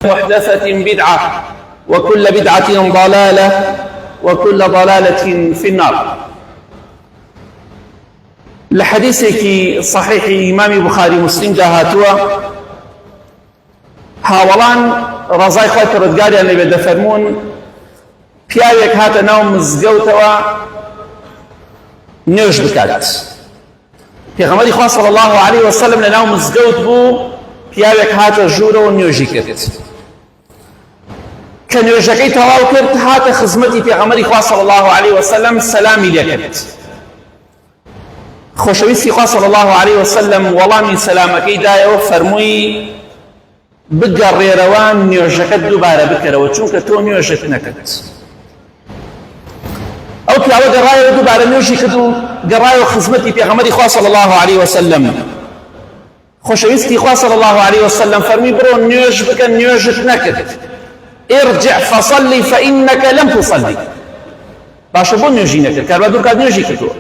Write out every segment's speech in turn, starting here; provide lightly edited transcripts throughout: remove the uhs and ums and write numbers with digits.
محدثة بدعة وكل بدعة ضلالة وكل ضلالة في النار. لحديثك صحيح إمام بخاري مسلم جاهاتوا هاولان رضای خۆی ڕزگاریان لێ بێ دەفەرموون پیاوێک هاتە ناو مزگەوتەوە نوێژ بکات. پێغەمبەری خوا صلی الله علیه وسلم لە ناو مزگەوت بوو، پیاوێک هاتە ژوورەوە نوێژی کرد. کە نوێژەکەی تەواو کرد هاتە خزمەتی پێغەمبەری خوا صلی الله علیه وسلم سەلامی لێ کرد. خۆشەویستی خوا صلی الله علیه وسلم وەڵامی سەلامەکەی دایەوە، فەرمووی بگەڕێرەوە نوێژەکەت دووبارە بکەرەوە چونکە تۆ نوێژت نەکرد. ئەو پیاوە گەڕایەوە دووبارە نوێژی کرد و گەڕایەوە خزمەتی پێغەمبەری خوا صلی الله علیه وسلم. خۆشەویستی خوا صلی الله علیه وسلم فەرمی بڕۆ نوێژ بکە، نوێژت نەکرد. ارجع فصلی فإنك لم تصلی. باشە بۆ نوێژی نەکرد؟ کار بە دوور کات نوێژی کردووە.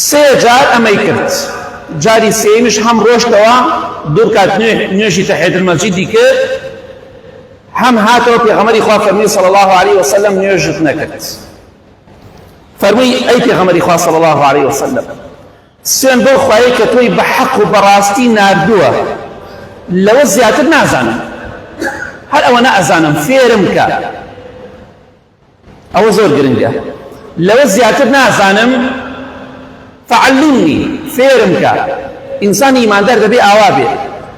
سێ جار ئەمەی کرد. جاری سێمیش هەم ڕۆشتەوە دوور کات نوێژی تەحیەت المەسجیدی کرد، هەم هاتەوە پێغەمبەری خوا فەرمی صلی الله علیه وسلم نوێژت نەکرد. فەرمووی ئەی پێغەمبەری خوا صلی الله علیه وسلم، سوێن بۆ خوایە کە تۆی بە حەق و بەڕاستی ناردووە، لەوە زیاتر نازانم، هەر ئەوە نەئەزانم، فێرم کە. ئەوە زۆر گرنگە، لەوە زیاتر نازانم، فعلمني فێرم کە. ئینسانی ئیماندار دەبێ ئاوا بێ.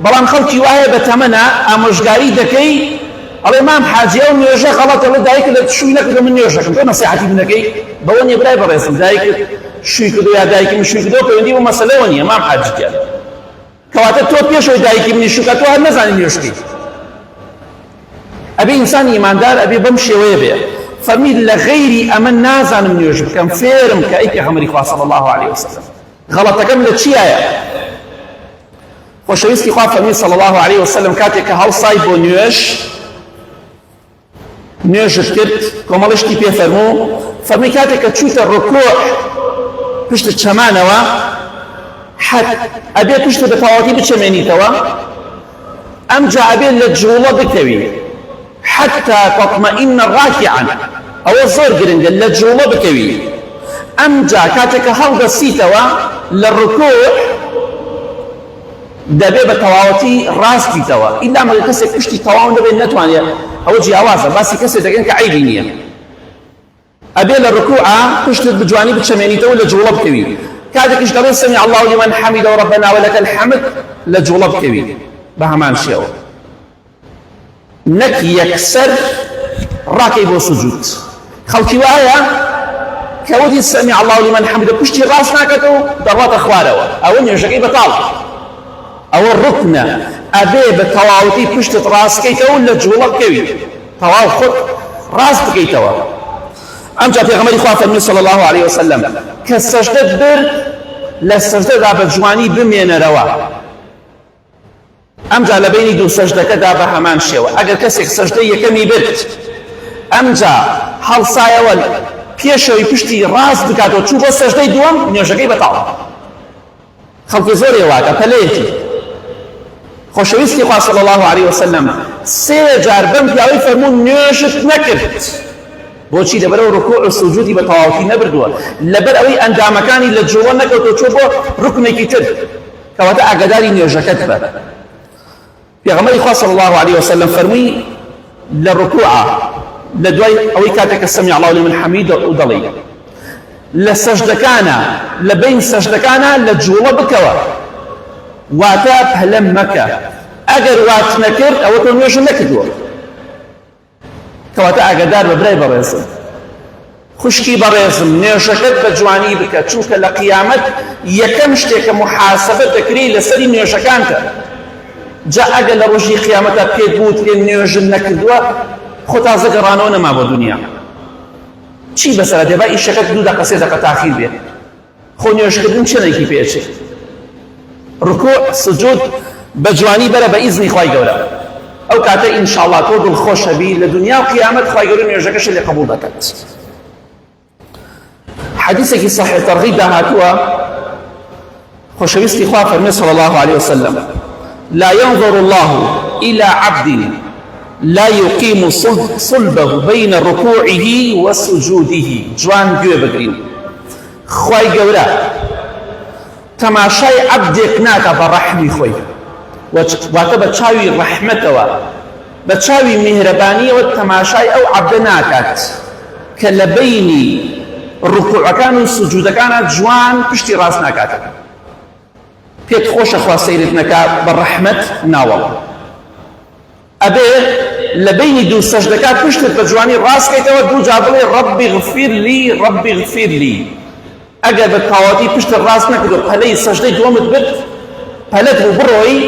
بەڵام خەڵکی وایە بە تەمەنە ئامۆژگاری دەکەی، ئەڵێ مام حاجی ئەو نوێژە غەڵەتە، لە دایکت لە شووی نەکردو من نوێژەکەم، تۆ نەسیحەتی بنەکەی بەوە نییە برای بەڕێزم، دایکت شووی کردو یا دایکم شووی کردو پەیوەندی بۆ مەسەلەوە نییە مام حاجیان. کەواتە تۆ پێشەوەی دایکی منی شووکە تۆ هەر نەزانی نوێژکەی. ئەبێ ئینسانی ئیماندار ئەبێ بەم شێوەیە بێ. فەرمی لە غەیری ئەمە نازانم نوێژ بکەم، فێرم کە ئەی پێغەمبەری خوا صلی الله علیه وسلم غەڵەتەکەم لە چیایە؟ خۆشەویستی خوا فەرمی صلی الله علیه وسلم کاتێک کە هەڵسای بۆ نوێژت کرد، کۆمەڵشتی پێ فەرموو، فەرمی کاتێک کە چووتە ڕوکوع پشت چەمانەوە، ئەبێ پشتت بە تەواوەتی بچەمێنیتەوە، ئەمجا ئەبێ لە جوڵە بکەوی حتى تطمئن راكعا. ئەوە زۆر گرنگە، لە جوڵە بکەوی. ئەمجا کاتێک کە هەڵدەستیتەوە لە ڕوکوع دەبێ بە تەواوەتی ڕاستیتەوە، ئیلا مەگەر کەسێک پشتی تەواو نەبێت نەتوانێت، ئەوە جیاوازە، باسی کەسێک دەکەن کە عیبی نییە. ئەبێ لە ڕوکوعە پشتت بجوانی بچەمێنیتەوە لە جوڵە بکەوی. کاتێکیش دەڵێ سەمیع الله لمن حەمیدە و رەبەنا وەلەکە الحەمد، لە جوڵە بکەوی بە هەمان شێوە، نەک یەکسەر ڕاکەی بۆ سوجود. خەڵکی وایە کە وەتی سەمیع الله لمن حەمیدە پشتی ڕاست ناکەتەوە دەڕاتە خوارەوە، ئەوە نوێژەکەی بەتاڵە، ئەوە ڕوکنە. ئەبێ بە تەواوەتی پشتت ڕاستکەیتەوە لە جوڵە بکەوی، تەواو خۆت ڕاست بکەیتەوە. ئەمجا پێغەمبەری خوا فەرمی صلی الله علیه وسلم کە سەجدەت برد، لە سەجدەدا بە جوانی بمێنەرەوە. ئەمجا لە بینی دوو سەجدەکەدا بە هەمان شێوە. ئەگەر کەسێک سەجدەی یەکەمی برد، ئەمجا هەڵسایەوە پێشەوەی پشتی ڕاست بکاتەوە چوو بۆ سەجدەی دووەم، نوێژەکەی بەتاڵە. خەڵکی زۆر ێواکە پەلەیەکی. خۆشەویستی خوا صلی الله علیه وسلم سێ جار بەم پیاوەی فەرموو نوێژت نەکرد. بۆچی؟ لەبەرەوە ڕوکوع و سوجودی بە تەواوەتی نەبردووە، لەبەر ئەوەی ئەندامەکانی لە جوڵە نەکەوتەوە چوو بۆ ڕوکنێکی تر، کەواتە ئاگاداری نوێژەکەت بە. پێغەمبەری خوا صلی الله علیه وسلم فەرمووی لە ڕوکوعە لە دوای ئەوەی کاتێک کە سەمیع الله لمن حەمیدە و دەڵێ، لە سەجدەکانە لە بین سەجدەکانە لە جوڵە بکەوە، واتە پەلەم مەکە. ئەگەر وات نەکرد ئەوە تۆ نوێژ نەکردووە. کەواتە ئاگادار بە برای بەڕێزم، خوشکی بەڕێزم، نوێژەکەت بە جوانی بکە، چونکە لە قیامەت یەکەم شتێکە محاسەبە دەکرێت لەسەری نوێژەکانتە. جا ئەگەر لە ڕۆژی قیامەتە پێت بوو تێ نوێژت نەکردووە، خۆ تازە گەڕانەوە نەما بۆ دنیا. چی بەسەرە دێ؟ با ئیشەکەت 2 دقە 3 دقە تاخیر بێت. خۆ نوێژکردن چێنێکی پێچێت. ڕوکوع سجود بە جوانی بەرە بە ئیزنی خوای گەورە. ئەو کاتە ئینشاءڵڵا تۆ دڵخۆشە بی، لە دنیا و قیامەت خوای گەورە نوێژەکەش لێ قبوڵ دەکات. حەدیثێکی صحیح تەرغیب داهاتووە، خۆشەویستی خوا فەرمێ صلی الله علیه وسلم لا ينظر الله إلى عبد لا يقيم صلبه بين ركوعه وسجوده. جوان گوێ بگرین، خوای گەورە تەماشای عەبدێک ناکە بە ڕەحمی خۆی، واتە بە چاوی ڕەحمەتەوە، بە چاوی میهرەبانیەوە تەماشای ئەو عەبدە ناکات کە لە بەینی ڕکوعەکان و سجودەکانە جوان پشتی ڕاست ناکاتەوە. پێت خۆشە خوا سەیرت نەکات بە ڕەحمەت ناوەڵ، ئەبێ لە بینی دوو سەجدەکە پشتت بە جوانی ڕاستکەیتەوە، دوو جار بڵێ ڕەبی غفیر لی ڕەبی غفیر لی. ئەگەر بە تەواوەتی پشتت ڕاست نەکردو پەلەی سەجدەی دووەمت برد پەلەت بوو بڕۆی،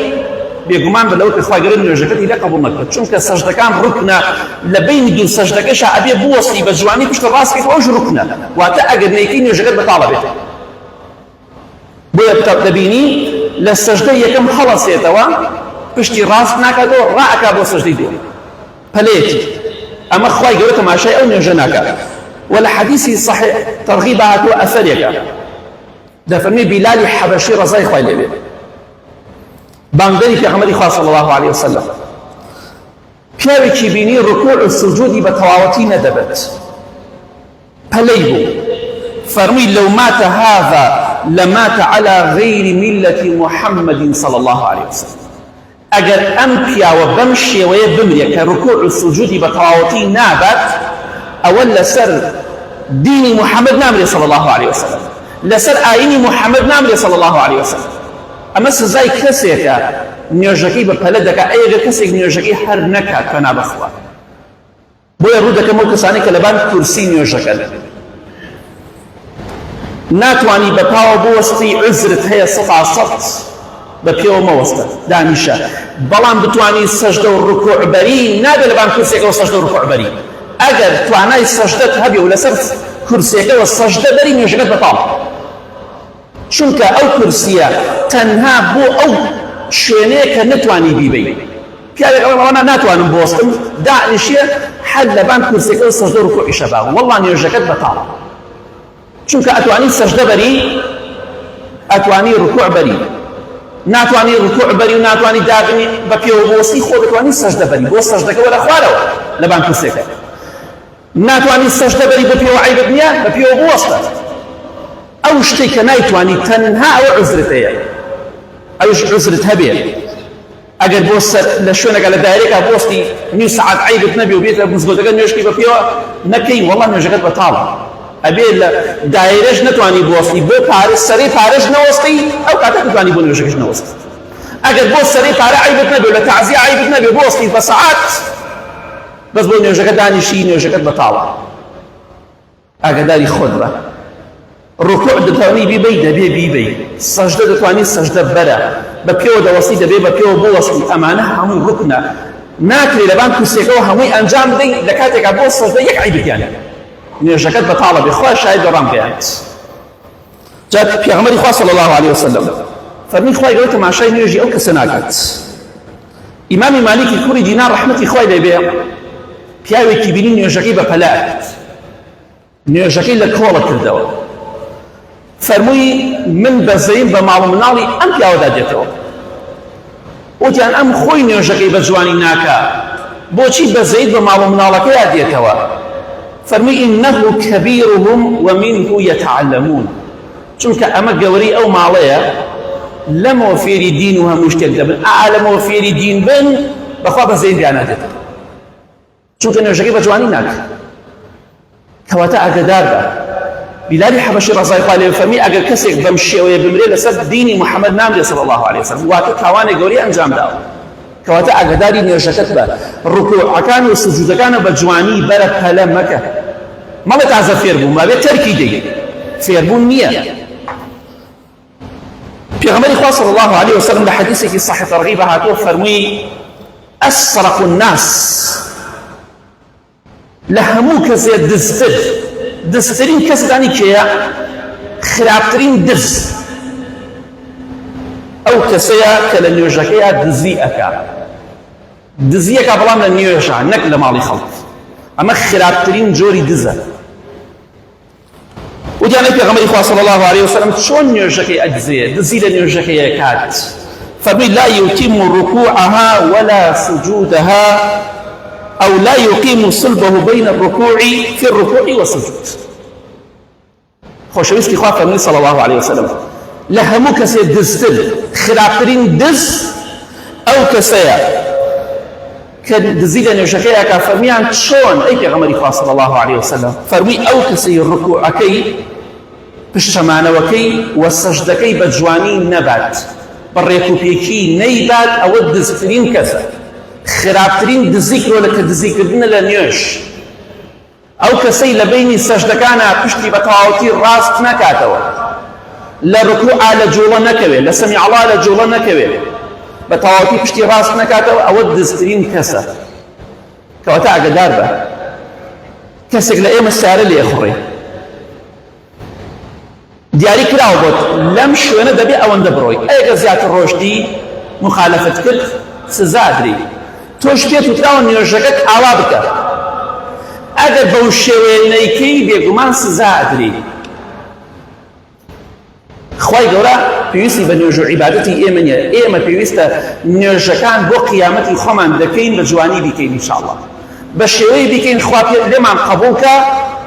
بێگومان بە لەوە کە خوا گەورە نوێژەکەتی لێ قبوڵ نەکرد، چونکە سەجدەکان ڕوکنە، لە بینی دوو سەجدەکەشە ئەبێ بوەستی بە جوانی پشتت ڕاستکەیتەوە، ئەوش ڕوکنە، واتە ئەگەر نەیکەی نوێژەکەت بەتاڵە بێت. بۆیە دەبینی لە سەجدەی یەکەم هەڵەسێتەوە پشتی ڕاست ناکاتەوە، ڕائەکا بۆ سەجدەی دووەم پەلەیەکی. ئەمە خوای گەورە تەماشای ئەو نوێژە ناکات. ولا حديثي صحيح ترغيب هاتو أثريك دفرمي بلال حبشي رضاي خوي لبي بانغري في عمري خاص صلى الله عليه وسلم بياوي كي بيني ركوع السجود بتواوتي ندبت بليبو فرمي لو مات هذا لمات على غير ملة محمد صلى الله عليه وسلم. اگر امبيا وبمشي ويبمري كركوع السجود بتواوتي نابت أول لسر ديني محمد نامري صلى الله عليه وسلم، لسر آيني محمد نامري صلى الله عليه وسلم. أما سزاي كسيك نيوجكي ببلدك أي غير كسيك نيوجكي هر نكا كنا بخوا بويا رودك موكساني كلبان كرسي نيوجكي ناتواني بپاو بوستي عزرت هي صفع صفت بپیو موسته دانشا بلان بتواني سجده والركوع بري نابل بان كرسيك وسجده والركوع بري. اگر توانای سجدت هەبی و لەسەر کورسیەکەوە سەجدە بەری نوێژەکەت بەتاڵە، چونکە ئەو کورسیە تەنها بۆ ئەو شوێنەیە کە نەتوانی بیبەی. پیاوێک ئەوە ناتوانم بۆستم دانیشیە حەد لەبان کورسیەکەوە سەجدە و ڕکوعیشە با، وەڵڵا نوێژەکەت بەتاڵە، چونکە ئەتوانی سەجدە بەری ئەتوانی ڕکوع بەری، ناتوانی ڕکوع بەری و ناتوانی داگنی بە پێوە بۆستی خۆ دەتوانی سەجدە بەری بۆ سەجدەکەوە لە خوارەوە لەبان کورسیەکە، ناتواني سجدة بري بپیو عیبت نیە بپیو بوەستە. ئەو شتێک کە نایتوانی تەنها ئەوە عوزرتەیە، ئەوش عوزرت هەبێ. ئەگەر بۆ لە شوێنێکە لە دایرێکە بۆستی نیو سەعات عیبت نەبێ و بێتە مزگەوتەکە نوێژکی بپیوە نەکەی، وەڵڵا نوێژەکەت بەتاڵە. ئەبێ لە دایرەش نەتوانی بوەستی بۆ پارە سەرەی پارەش نەوەستی، ئەو کاتە نتوانی بۆ نوێژەکەش نەوەستی. ئەگەر بۆ سەرەی پارە عیبت نەبێ و لە تەعزیە عیبت نەبێ بوەستی بە سەعات بس بۆ نوێژەکە دانیشی نوێژەکەت بەتاڵە. ئاگاداری خۆت بە. ڕکوع دەتوانی بیبەی دەبێ بیبەی، سەجدە دەتوانی سەجدە بەرە، بە پێوە دەوەستی دەبێ بە پێوە بوەستی. ئەمانە هەمووی ڕوکنە، ناکرێ لەبان کورسیەکەەوە هەمووی ئەنجام بدەین لە کاتێکا بۆ سەجدە یەک عیبتیان نوێژەکەت بەتاڵە بێ. خوا شاید بەڕام گەیاند. جا پێغەمبەری خوا صلی الله عليه وسلم فەرمی خوای گەورە تەماشای نوێژی ئەو کەسە ناکات. ئیمامی مالیکی کوڕی دینار ڕەحمەتی خوای لێ بێ پیاوێکی بینی نوێژەکەی بە پەلات، نوێژەکەی لە کۆڵە کردەوە، فەرمووی من بەزەیم بە ماڵ و مناڵی ئەم پیاوەدا دێتەوە. وتیان ئەم خۆی نوێژەکەی بە جوانی ناکا، بۆچی بەزەیت بە ماڵ و مناڵەکەیە دێتەوە؟ فەرمووی ئینەه کەبیرهم ومنه یتعلمون، چونکە ئەمە گەورەی ئەو ماڵەیە لەمەوە فێری دین و هەموو شتێک دەبن، لەمەوە فێری دین بن بەخوا بەزەیم دیان نادێتەوە، چونکە نوێژەکەی بە جوانی ناکە. کەواتە ئاگادار بە. بلال حەبەشی ڕەزای خوا لێ فەرمی ئەگەر کەسێک بەم شێوەیە بمرێ لەسەر دینی محەممەد نامرێ صلی الله عليه وسلم، واتە تاوانێک گەورەی ئەنجام داوە. کەواتە ئاگاداری نوێژەکەت بە، ڕکوعەکان و سجودەکانە بە جوانی بەرە پەلە مەکە. مەڵێ تازە فێر بووم ئەبێ تەرکی دەی، فێربوون نییە. پێغەمبەری خوا صلی الله عليه وسلم لە حەدیثێکی صحیح تەرغیب هاتووە فەرمووی ئەسرق الناس لە هەموو کەسێ دزتر، دزترین کەسدانی کێیە؟ خراپترین دز ئەو کەسەیە کە لە نوێژەکەیە دزی ئەکا، دزی ئەکا بەڵام لە نوێژە نەک لە ماڵی خەڵک. ئەمە خراپترین جۆری دزە. وتیانەی پێغەمبەری خوا صلی الله عليه وسلم چۆن نوێژەکەی ئەدزێ؟ دزی لە نوێژەکەی ئەکات. فمن لا يتم ركوعها ولا سجودها أو لا يقيم صلبه بين الركوع في الركوع والسجود. خۆشەویستی خوا فەرمووی صلى الله عليه وسلم لە هەموو کەسێ دزتر خراپترین دز ئەو کەسەیە کە دزی لە نوێژەکەیەکە. فەرمیان چۆن ئەی پێغەمبەری خوا صلى الله عليه وسلم؟ فەرمووی ئەو کەسەی ڕکوعەکەی پشتەمانەوەکەی و سەجدەکەی بە جوانی نەبات، بە ڕێکوپێکی نەیبات، ئەوە دزترین کەسە، خراپترین دزی کرۆ لە کە دزیکردنە لە نوێژ. ئەو کەسەی لە بینی سەجدەکانە پشتی بە تەواوەتی ڕاست نەکاتەوە، لە ڕکوعا لە جوڵە نەکەوێت، لە سەمیع الله لە جوڵە نەکەوێت، بە تەواوەتی پشتی ڕاست نەکاتەوە، ئەوە دزترین کەسە. کەواتە ئاگادار بە کەسێک لە ئێمە سارە لێخوڕێ، دیاری کراوە بۆت لەم شوێنە دەبێ ئەوەندە بڕۆی، ئەگەر زیاتر ڕۆشتی مخالەفەت کرد سزادری، تۆش پێت وتراوە نوێژەکەت ئاوا بکە، ئەگەر بەو شێوێنەیکەی بێگومان سزادری. خوای گەورە پێویستی بە نوێژ و عیبادەتی ئێمە نییە، ئێمە پێویستە نوێژەکان بۆ قیامەتی خۆمان دەکەین بە جوانی بیکەین ئینشاءالله، بە شێوەی بیکەین خوا لێمان قبوڵکە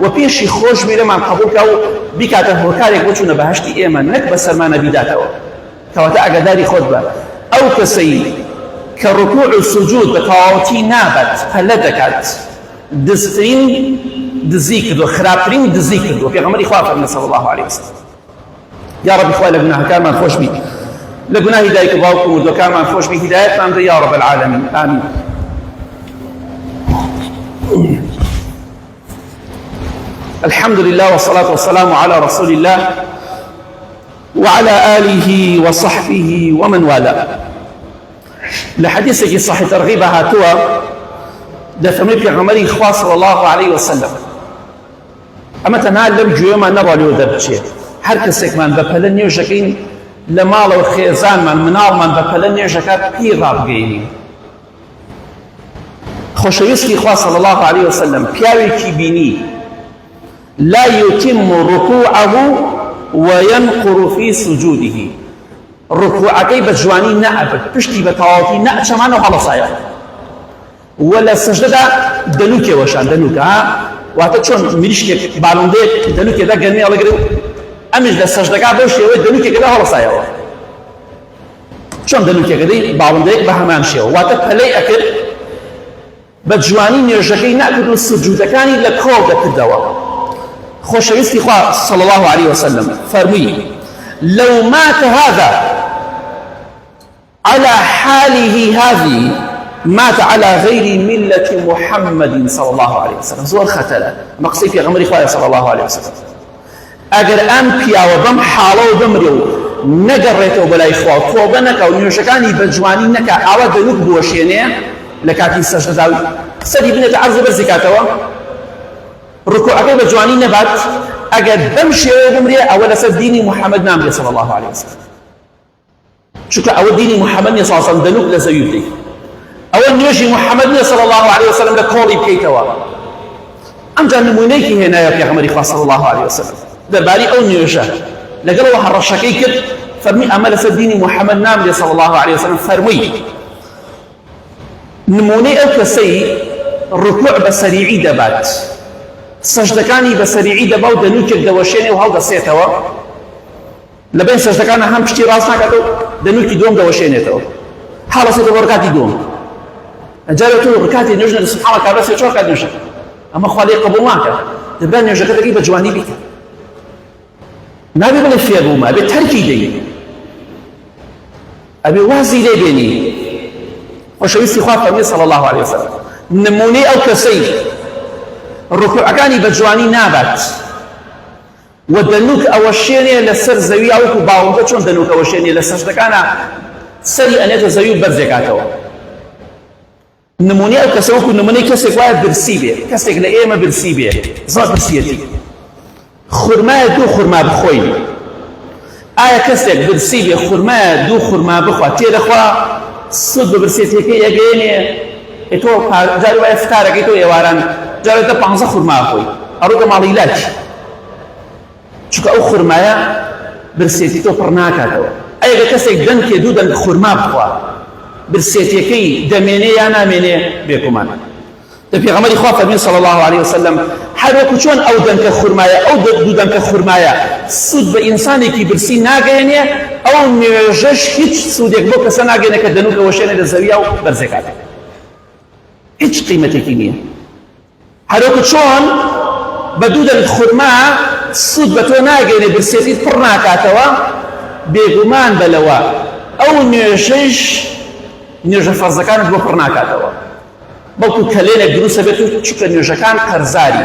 و پێشی خۆش لێمان قبوڵکە و بیکاتە هۆکارێک بۆ چوونە بەهەشتی ئێمە، نەک بە سەرمانە بیداتەوە. کەواتە ئاگاداری خۆت بە ئەو کەسەی کە ڕکوع و سوجود بە تەواوەتی نابەت، پەلە دەکات، دزترین دزی کردووە، خراپترین دزی کردووە. پێغەمبەری خوا فەرمووی صلی الله عليه وسلم یا ربی خوای لە گوناهەکانمان خۆش بی، لە گوناهی دایک و باوک و مردوەکانمان خۆش بی، هیدایەتمان بدە یا رب العالمین. ئامین. الحمد لله والصلاة والسلام على رسول الله وعلى آله وصحبه ومن والاه. لحديثك صحيح ترغيب هاتوا دفمي بيغمري خوا صلى الله عليه وسلم اما تنها لم جوما نبا ليو دبچه هر کسێک من بەپەلە نوێژەکەین لە ماڵە و خێزانمان مناڵمان بەپەلە نوێژەکە پێی ڕابگەینین. خۆشەویستی خوا صلی الله عليه وسلم پیاوێکی بینی لا يتم ركوعه وينقر في سجوده، ڕکوعەکەی بە جوانی نەئەبد، پشتی بە تەواوەتی نەئەچەمانەوە هەڵەسایە، وە لە سەجدەدا دەنووکێوەشان دەنووکە، واتە چۆن مریشکێک باڵندەیەک دەنووکێدا گەنمێ هەڵەگرێ و ئەمیش لە سەجدەکە بەو شێوەیە دەنووکێکدا هەڵەسایەوە. چۆن دەنووکێکەکەی باڵندەیەک بە هەمان شێوە، واتە پەلەی ئەکرد بە جوانی نوێژەکەی نەکرد و سجودەکانی لە کۆڵ دەکردەوە. خۆشەویستی خوا صلی الله عليه وسلم فەرمووی لو مات هذا على حاله هذه مات على غير ملة محمد صلى الله عليه وسلم. زور خطرة مقصي في غمر إخوائي صلى الله عليه وسلم أجر أمبيا وبم حالو بمريو نقريته بلا إخوة توبنك أو نيوشكاني بجواني نكا أود نكبو وشيني لكاتي سجداوي سدي بنت عرض برزكاته ركوعك بجواني نبات أجر بمشي بمريو أولا سديني محمد نامري صلى الله عليه وسلم. شكرا أول ديني محمد صلى الله عليه وسلم دلوك لزيوتي أول نيوشي محمد صلى الله عليه وسلم لكولي بكيتوا أمجا نمونيكي هنا يا بيغمري صلى الله عليه وسلم دبالي أو نيوشا لقلوا هالرشاكي كد فرمي أمل سديني محمد نامري صلى الله عليه وسلم فرمي نموني أو كسي الركوع بسريعي دبات سجدكاني بسريعي دبا ودنوك الدوشيني وهذا سيتوا لبين سجدكان هم بشتي راسنا كتو دنوكي دوم دوشينيتو حالا سيتو بركاتي دوم جارتو ركعتي نجنا سبحانك راسي شو قاعد نجنا اما خوالي قبول معك دبان نجنا كتجي بجواني بك نبي بلا في ابو ما بتركي دي ابي وازي لي بيني وشويسي خاف النبي صلى الله عليه وسلم نموني او كسي الركوع كاني بجواني نابت ودنوك اوشيني لسر زوي او باو شلون دنوك اوشيني لسر كان سري ان يتزوي برزكاته نموني او كسوك نموني كسك واحد برسيبه كسك لايما برسيبه زاد برسيتي خرما دو خرما بخوي آية كسك برسيبه خرما دو خرما بخوا تير اخوا صد برسيتي كي يجيني اتو جاري واحد فتارك اتو يواران جاري تا 15 خرما اخوي اروك مالي لاج چونکە ئەو خورمایە برسێتی تۆ پڕ ناکاتەوە ئەگە کەسێک دەنکێ دوو دەنگ خورما بخوا برسێتیەکەی دەمێنێ یا نامێنێ بێگومان. پێغەمبەری خوا فەرمووی صلی الله عليه وسلم هەر وەکو چۆن ئەو دەنکە خورمایە ئەو دوو دەنکە خورمایە سوود بە ئینسانێکی برسی ناگەێنێ، ئەو نوێژەش هیچ سوودێک بۆ کەسە ناگەێنێ کە دەنووکەوە شوێنە لە زەویە و بەرزێکاتێ، هیچ قیمەتێکی نییە. هەر وەکو چۆن بە دوو دەنگ خورما سوود بە تۆ ناگەێنێ برسێتیت پڕ ناکاتەوە، بێگومان بەلەوە ئەو نوێژەش نوێژە فەرزەکانت بۆ پڕ ناکاتەوە، بەڵکو کەلێنێک دروستە بێت و چونکە نوێژەکان قەرزاری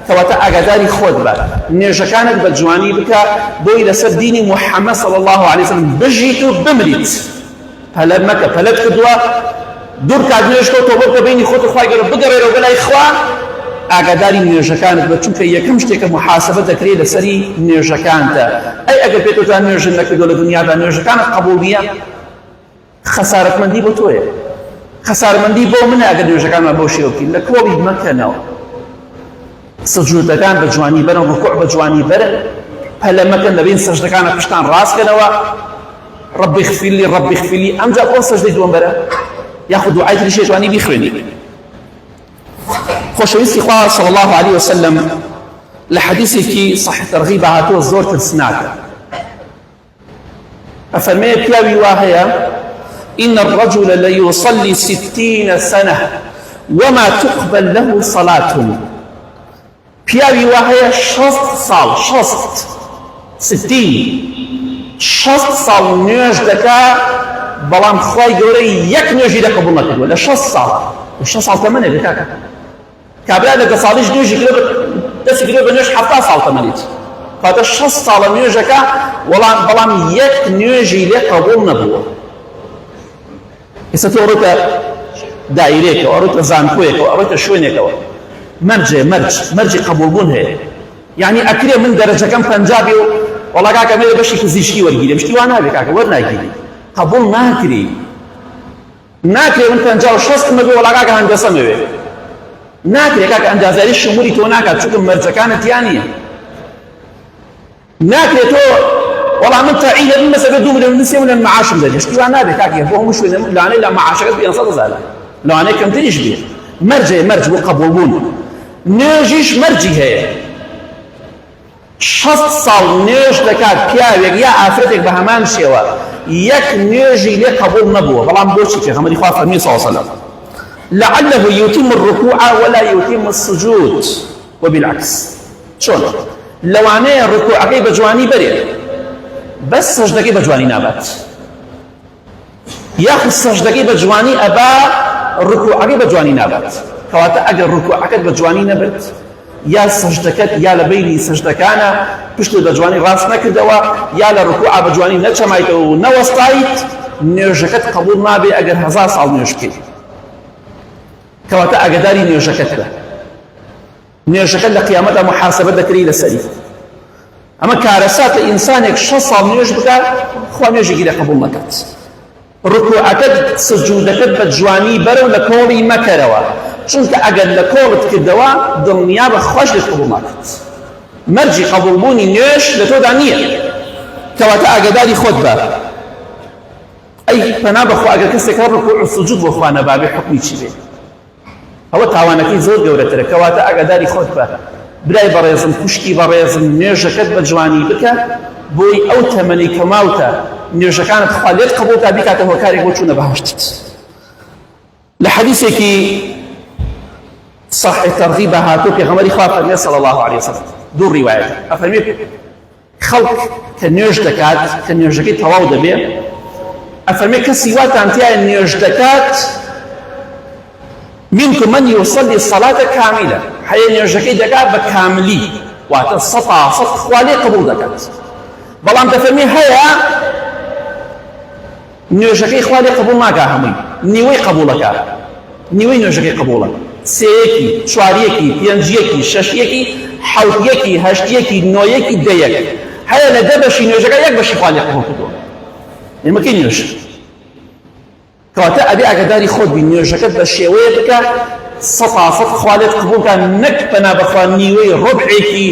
کەواتە ئاگاداری خۆت بە نوێژەکانت بە جوانی بکە بۆی لەسەر دینی محەممەد صلی الله عليه وسلم بژیت و بمریت. پەلە مەکە، پەلەت کردووە دوور کات نوێژ کەوتەوە بۆ کە بینی خۆت و خوای گەورە بگەڕێرەوە بەلای خوا، ئاگاداری نوێژەکانت بە چونکە یەکەم شتێکە محاسبە دەکرێت لەسەری نوێژەکانتە. ئەی ئەگەر پێت وتان نوێژن نەکردووە لە دنیادا نوێژەکانت قبوڵ نییە، خەسارەتمەندی بۆ تۆیە، خەسارەمەندی بۆ منە ئەگەر نوێژەکانمان بۆ شێوە بکەین. لە کۆڵی مەکەنەوە، سجودەکان بە جوانی بەرن، ڕکوع بە جوانی بەرن، پەلە مەکەن لەبین سەجدەکانە پشتان ڕاستکەنەوە، ربی اغفر لي ربی اغفر لي، ئەمجا بۆ سەجدەی دووەم بەرە یاخود دوعای تریشی جوانی بیخوێنی. خۆشەویستی خوا صلی الله عليه وسلم لە حەدیثێکی صحیح تەرغیب هاتووە زۆر ترسناکە، ئەفەرمێ پیاوی وا هەیە إن الرجل ليصلي 60 سنة وما تقبل له صلاة. پیاوی وا هەیە 60 ساڵ 60 ساڵ نوێژ دەکا، بەڵام خوای گەورە یەک نوێژی لە قبوڵ نەکردووە لە 60 ساڵە. 60 ساڵ تەمەنێ بکاکە کابرا لە 10 ساڵیش نوێژی کرد دەستی کرد بە نوێژ 70 ساڵ تەمەنیت، کاتە 60 ساڵە نوێژەکە بەڵام یەک نوێژی لێ قبوڵ نەبووە. ئێستا تۆ ڕۆیتە دایرێکەوە، ڕۆیتە زانکۆیەکەوە، ڕۆیتە شوێنێکەوە، مەرجی قبوڵبوون هەیە، یعنی ئەکرێ من دەرەجەکەم 50 بێ و وەڵا کاکە مێ بەشی پزیشکی وەرگیرێ، شتی وا نابێ کاکە وەرناگیری، قبوڵ ناکری، ناکرێ من 50 و 60 مەبێ وەڵا کاکە هەندەسە مەوێ، ناکرێ کاکە ئەندازیاری شمولی تۆ ناکات چونکە مەرجەکانت یان نییە، ناکرێ تۆ وەڵا من تەعیلە من مەسەلە 2 ملیۆن و 3 ملیۆن معاشم دەدێ، شتی وا نابێ کاکە بۆ هەموو شوێنە لەوانەیە لە معاشەکەت 500,000 لەوانەیە کەمتریش بێ، مەرج بۆ قبوڵبوون. نوێژیش مەرجی هەیە، 60 ساڵ نوێژ دەکات پیاوێک یا ئافرەتێک بە هەمان شێوە یەک نوێژی لێ قبوڵ نەبووە، بەڵام بۆچی پێغەمبەری خوا فەرمی صلی الله عليه وسلم لعله يتم الركوع ولا يتم السجود وبالعكس. چۆن لەوانەیە ڕکوعەکەی بە جوانی بەرێ بەس سەجدەکەی بە جوانی نابات، یاخود سەجدەکەی بە جوانی ئەبا ڕکوعەکەی بە جوانی نابات، کەواتە ئەگەر ڕکوعەکەت بە جوانی نەبێت یا سەجدەکەت یا لە بینی سەجدەکانە پشتت بە جوانی ڕاست نەکردەوە یا لە ڕکوعە بە جوانی نەچەمایتەوە و نەوەستایت، نوێژەکەت قبوڵ نابێ ئەگەر 1000 ساڵ نوێژ بکەیت، کەواتە ئاگاداری نوێژەکەت بە. نوێژەکەت لە قیامەتە محاسبە دەکرێت لەسەری. ئەمە کارەساتە ئینسانێک 6 ساڵ نوێژ بکات خوا نوێژێکی لە قبوڵ نەکات، ڕکوعەکەت سجودەکەت بە جوانی بەرەو لە کۆڵی مەکەرەوە، چونکە ئەگەر لە کۆڵت کردەوە دڵنیا بە خۆش لێت قبوڵ ناکات، مەرجی قبوڵبوونی نوێژ لە تۆدا نییە، کەواتە ئاگاداری خۆت بە. ئەی پەنا بەخوا ئەگەر کەسێک ڕکوع و سجود بۆ خوا نەبابێ حکمی چی بێ؟ ئەوە تاوانەکەی زۆر گەورەترە، کەواتە ئاگاداری خۆت بە. برای بەڕێزم کوشکی بەڕێزم نوێژەکەت بە جوانی بکە بۆی ئەو تەمەنی کە ماوتە نوێژەکانت خوا لێت قبوڵ بیکاتە هۆکارێک بۆ چوونە بەهەشتت. لە حەدیثێکی صحیح تەرغیب هاتوو پێغەمبەری خوا فەرمێ صلی الله عليه وسلم دوو ڕیوایەت ئەفەرمێ خەڵک کە نوێژ دەکات کە نوێژەکەی تەواو دەبێ ئەفەرمێ کەسی واتان تایە نوێژ دەکات منكم من يصلي الصلاة كاملة، هەیە نوێژەکەی دەکات بە کاملی واتە 100% خوا لێ قبوڵ دەکات، بەڵام دەفەرمێ هەیە نوێژەکەی خوا لێ قبوڵ ناکا، هەمووی نیوەی قبوڵەکە، نیوەی نوێژەکەی قبوڵە، 3یەکی 4یەکی 5یەکی 6یەکی 7یەکی 8یەکی 9یەکی 10یەک، هەیە لە 10 بەشی نوێژەکە 1 بەشی خوا لێ قبوڵ کردووە، ئێمەکەی نوێژ. کەواتە ئەبێ ئاگاداری خۆت بی نوێژەکەت بە شێوەیە بکە 100% خوا لێت قبوڵ کە نەک پەنا بەخوا نیوەی ڕۆبعێکی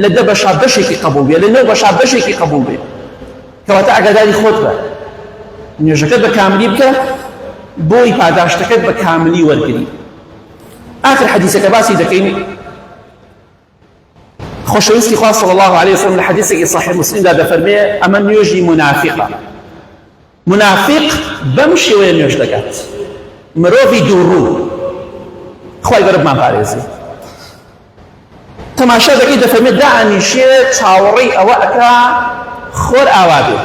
لە 10 بەشا بەشێکی قبوڵ بێ، لە 9 بەشا بەشێکی قبوڵ بێ. کەواتە ئاگاداری خۆت بە نوێژەکەت بە کاملی بکە بۆی پاداشتەکەت بە کاملی وەرگری. آخر حەدیثەکە باسی دەکەین خۆشەویستی خوا صلی الله عليه وسلم لە حەدیثێکی صحیح مسلمدا دەفەرمێ ئەمە نوێژی منافقە. منافق بەم شێوەیە نوێژ دەکات، مرۆڤی دووڕوو، خوای گەورەمان پارێزی. تەماشا دەکەی دەفەرمێ دائەنیشێ چاوەڕێی ئەوە ئەکا خۆر ئاوا بێ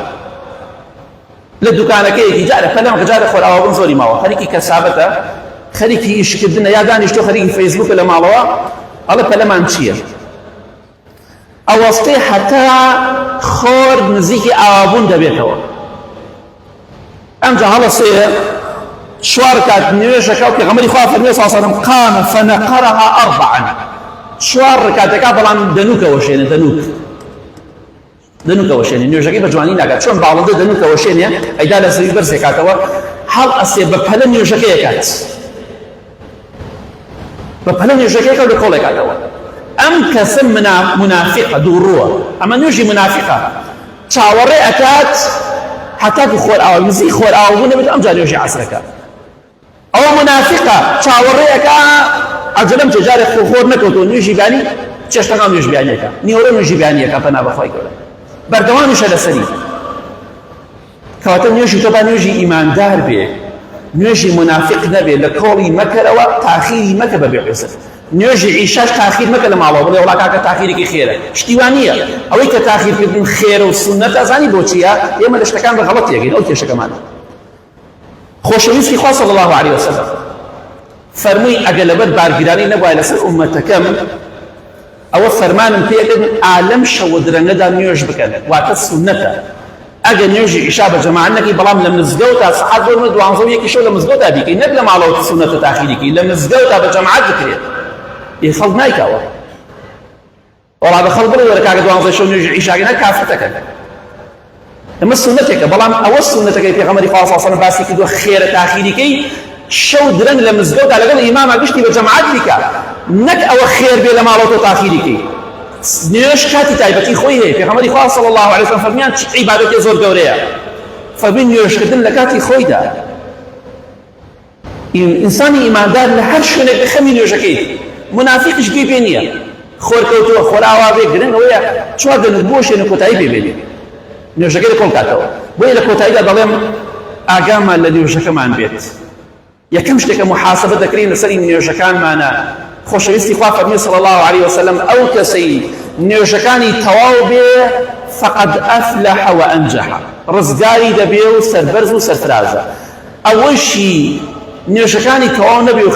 لە دوکانەکەیەکی جارە پەلەم جارە خۆر ئاوا بوون زۆری ماوە، خەریکی کەسابەتە، خەریکی ئیشکردنە، یا دانیشتۆ خەریکی فەیسبووکە لە ماڵەوە ئەڵێ پەلەمان چییە؟ ئەوەستەی حتا خۆر نزیکی ئاوابوون دەبێتەوە. ئەمجا هەڵەسەیە چوار کات نوێژەکە و پێغەمبەری خوا فەرمێ صلی الله علیه وسلم قام فنقرها أربعا، چوار ڕکاتەکە بەڵام دەنووکەوە شێنێ، دەنووکەوە شێنێ، نوێژەکەی بە جوانی ناکات، چۆن باڵندە دەنووکەوە شێنێ ئەیدا لە زەوی بەرزێ کاتەوە، هەڵ ئەسێ بە پەلە نوێژەکەی کات، بە پەلە نوێژەکەیەکە و لە کۆڵێ کاتەوە. ئەم کەسە منافقە، دووڕووە، ئەمە نوێژی منافقە، چاوەڕێ ئەکات حتاکو خۆر ئاوا نزیک خۆر ئاوا بوو نەبێت ئەمجا نوێژی عەسرەکە. ئەوە منافقە، چاوەڕێ ئەکا ئەجەلەم جارێک خۆر نەکەوتەوە نوێژی بیانی چێشتەکان نوێژ بیانیەکە، نیوەڕۆ نوێژی بیانیەکە پەنا بەخوای گەورە بەردەوامیشە لەسەری. کەواتە نوێژی تۆ با نوێژی ئیماندار بێ، نوێژی منافق نەبێ، لە کۆڵی مەکەرەوە تاخیری مەکە بەبێ عوزر. نوێژی عیشاش تاخیر مەکە لە ماڵەوە بڵێ وڵا کاکە تاخیرێکی خێرە، شتیوان نییە. ئەوەی کە تاخیرکردن خێرە و سونەتە ئەزانی بۆچیە، ئێمە لە شتەکان بە غەڵەت تێگەین، ئەو کێشەکەمانە. خۆشەویستی خوا صلی الله عليه وسلم فەرمووی ئەگە لەبەر بارگرانی نەبووایە لەسەر ئومەتەکەم ئەوە فەرمانم پێکرد ئالەم شەوە درەنگەدا نوێژ بکەن، واتە سونەتە. ئەگە نوێژی عیشا بە جەماعەت نەکەی بەڵام لە مزگەوتا سەعات بۆ 12 شەو لە مزگەوتا بیکەی، نەک لە ماڵەوە سونەتە تاخیریکەی، لە مزگەوتا بە جەماعەت بکرێت، یە خەڵک نایکاوە. وەڵا بە خەڵک بڵێ وەرە کاکە 12 شەو نوێژی عیشاکە نەک کافرەتەکە. ئەمە سونەتێکە، بەڵام ئەوە سونەتەکەی پێغەمبەری خوا صلی الله علیه وسلم باسی کردووە خێرە تاخیریکەی شەو درەنگ لە مزگەوتا لەگەڵ ئیماما گشتی بە جەماعەت بیکە، نەک ئەوە خێر بێ لە ماڵەوە تۆ تاخیریکەی. نوێژ کاتی تایبەتی خۆی هەیە، پێغەمبەری خوا صلی الله علیه وسلم فەرمیان چ عیبادەتێ زۆر گەورەیە، فەرمووی نوێژکردن لە کاتی خۆیدا. ئینسانی ئیماندار لە هەر شوێنێک بخەمی نوێژەکەی، منافقیش گوێی پێ نییە، خۆر کەوتووە خۆر ئاوا بێ، گرنگ ئەوەیە چوار دەنگ بۆ شوێنە کۆتایی پێ بێنێ، نوێژەکەی لەکۆڵ کاتەوە. بۆیە لە کۆتاییدا دەڵێم ئاگامان لە نوێژەکەمان بێت. یەکەم شتێکە محاسبە دەکرین لەسەری نوێژەکانمانە. خۆشەویستی خوا فەرمی صلی الله عليه وسلم ئەو کەسەی نوێژەکانی تەواو بێ فقد ئەفلح وئەنجح، ڕزگاری دەبێ و سەربەرز و سەرفرازە. ئەوەشی نوێژەکانی تەواو نەبێ و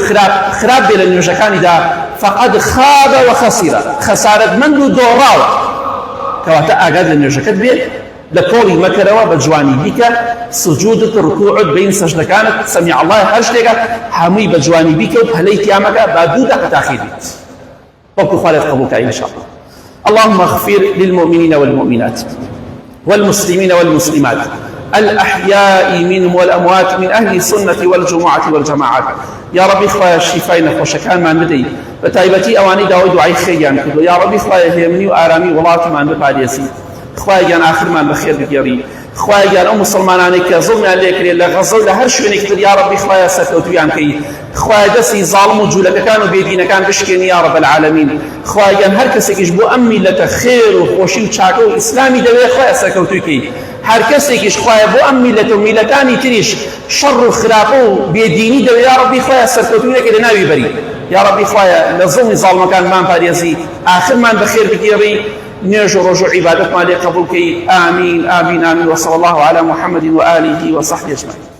خراپ بێ لە نوێژەکانیدا فقد خاب وخەسیرە، خەسارەتمەند و دۆڕاوە. کەواتە ئاگاد لە نوێژەکەت بێت، لە کۆڵی مەکەرەوە بە جوانی بیکە، سجودت ڕکوعت بین سەجدەکانت سەمیع الله هەر شتێکە هەمووی بە جوانی بیکە و پەلەی تیامەکە با دوو دەقە تاخیر بیت، وەکو خوا لێت قبوڵ کە ئینشاء الله. اللهم اغفر للمؤمنين والمؤمنات والمسلمين والمسلمات الأحياء منهم والأموات من أهل السنة والجمعة والجماعات. يا ربي خوايا الشفاء نخوشكان ما ندي بتايبتي أواني داوي دعاء خيان كدو. يا ربي خوايا هيمني وآرامي ولات ما نباليسي، خوايا جان آخر ما بخير بكيري، خوايا جان أم مسلماناني كظلم عليك لغزو لهر شويني كتر. يا ربي خوايا سكوتويان كي، خوايا دسي ظالم وجولك كانوا بيدين كان بشكيني يا رب العالمين. خوايا جان هر كسي يجبو أمي لتخير وخوشي وشاكو إسلامي دوي خوايا سكوتوي كي، هر کەسێکیش خوایە بۆ ئەم میلەتە و میلەتانی تریش شەڕ و خراپە و بێدینی دەوێ. یا ربی خوایە سەرکەوتوونێکی لە ناوی بەری. یا ربی خوایە لە زڵمی زاڵمەکانمان پارێزی، ئاخرمان بەخێر بگێڕی، نوێژ و ڕۆژ و عیبادەتمان لێ قبوڵ بکەی. ئامین ئامین ئامین. وصلى الله على محمد وآله وصحبه أجمعين.